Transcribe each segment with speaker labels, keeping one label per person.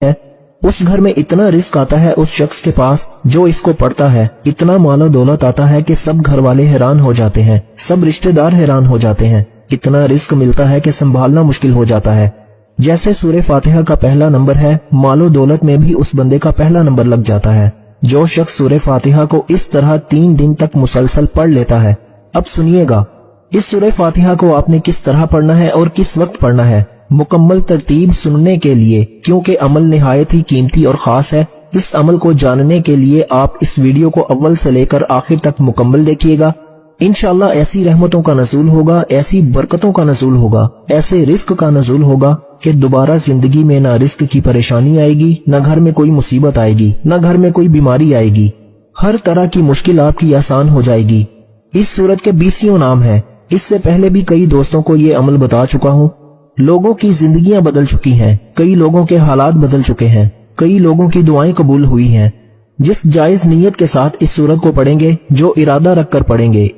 Speaker 1: है, उस घर में इतना रिस्क आता है उस शख्स के पास जो इसको पढ़ता है, इतना मालो दौलत आता है कि सब घर वाले हैरान हो जाते हैं, सब रिश्तेदार हैरान हो जाते हैं, इतना रिस्क मिलता है कि संभालना मुश्किल हो जाता है। जैसे सूरह फातिहा का पहला नंबर है, मालो दौलत में भी उस बंदे का पहला नंबर लग जाता है। जो शख्स सूरह फातिहा को इस तरह 3 दिन तक मुसलसल पढ़ लेता है। अब सुनिएगा, इस सूरह फातिहा को आपने किस तरह पढ़ना है और किस वक्त पढ़ना है, मुकम्मल तरतीब सुनने के लिए, क्योंकि अमल निहायत ही कीमती और खास है। इस अमल को जानने के लिए आप इस वीडियो को अव्वल से लेकर आखिर तक मुकम्मल देखिएगा। इंशाअल्लाह ऐसी रहमतों का नज़ूल होगा, ऐसी बरकतों का नज़ूल होगा, ऐसे रिस्क का नज़ूल होगा कि दोबारा जिंदगी में ना रिस्क की परेशानी आएगी, न घर में कोई मुसीबत आएगी, न घर में कोई बीमारी आएगी। हर तरह की मुश्किल आपकी आसान हो जाएगी। इस सूरत के 20 नाम हैं। इससे पहले भी कई दोस्तों को ये अमल बता चुका हूँ। लोगों की जिंदगियां बदल चुकी हैं, कई लोगों के हालात बदल चुके हैं, कई लोगों की दुआएं कबूल हुई हैं। जिस जायज नीयत के साथ इस सूरत को पढ़ेंगे, जो इरादा रखकर पढ़ेंगे,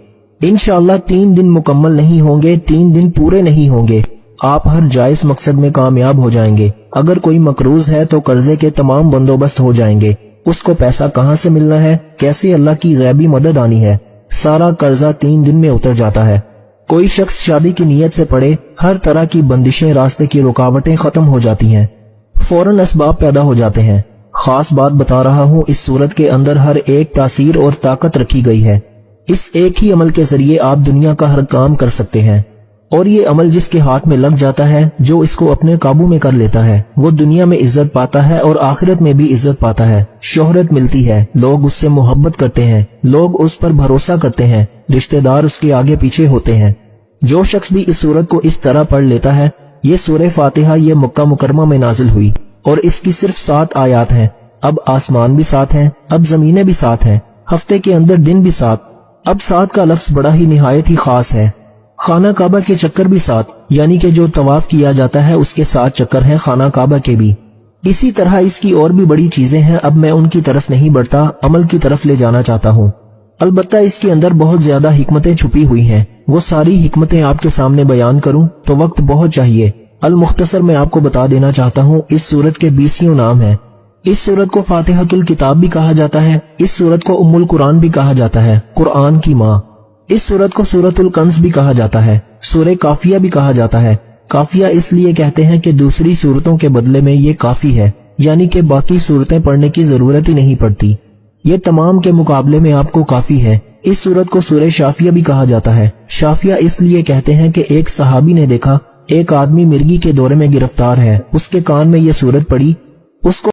Speaker 1: इंशाअल्लाह 3 दिन मुकम्मल नहीं होंगे, 3 दिन पूरे नहीं होंगे, आप हर जायज मकसद में कामयाब हो जाएंगे। अगर कोई मकरूज है तो कर्जे के तमाम बंदोबस्त हो जाएंगे। उसको पैसा कहाँ से मिलना है, कैसे अल्लाह की गैबी मदद आनी है, सारा कर्जा 3 दिन में उतर जाता है। कोई शख्स शादी की नीयत से पढ़े, हर तरह की बंदिशें, रास्ते की रुकावटें खत्म हो जाती हैं, फौरन असबाब पैदा हो जाते हैं। खास बात बता रहा हूँ, इस सूरत के अंदर हर एक तासीर और ताकत रखी गई है। इस एक ही अमल के जरिए आप दुनिया का हर काम कर सकते हैं। और ये अमल जिसके हाथ में लग जाता है, जो इसको अपने काबू में कर लेता है, वो दुनिया में इज्जत पाता है और आखिरत में भी इज्जत पाता है। शोहरत मिलती है, लोग उससे मोहब्बत करते हैं, लोग उस पर भरोसा करते हैं, रिश्तेदार उसके आगे पीछे होते हैं। जो शख्स भी इस सूरत को इस तरह पढ़ लेता है, ये सूरह फातिहा ये मक्का मुकरमा में नाजिल हुई और इसकी सिर्फ 7 आयात हैं। अब आसमान भी 7 हैं, अब जमीनें भी 7 हैं, हफ्ते के अंदर दिन भी 7। अब 7 का लफ्ज बड़ा ही निहायत ही खास है। खाना काबा के चक्कर भी 7, यानी कि जो तवाफ किया जाता है उसके 7 चक्कर हैं खाना काबा के भी। इसी तरह इसकी और भी बड़ी चीजें हैं। अब मैं उनकी तरफ नहीं बढ़ता, अमल की तरफ ले जाना चाहता हूँ। अलबत्ता इसके अंदर बहुत ज्यादा हिकमतें छुपी हुई हैं। वो सारी हिकमतें आपके सामने बयान करूं तो वक्त बहुत चाहिए। अल मुख्तसर मैं आपको बता देना चाहता हूँ, इस सूरत के 20 नाम हैं। इस सूरत को फातिहतुल किताब भी कहा जाता है। इस सूरत को उम्मुल कुरान भी कहा जाता है, कुरान की माँ। इस सूरत को सूरतुल कंस भी कहा जाता है, सूरह काफिया भी कहा जाता है। काफिया इसलिए कहते हैं कि दूसरी सूरतों के बदले में ये काफी है, यानी कि बाकी सूरतें पढ़ने की जरूरत ही नहीं पड़ती, ये तमाम के मुकाबले में आपको काफी है। इस सूरत को सूरह शाफिया भी कहा जाता है। शाफिया इसलिए कहते हैं कि एक सहाबी ने देखा एक आदमी मिर्गी के दौरे में गिरफ्तार है, उसके कान में ये सूरत पड़ी, उसको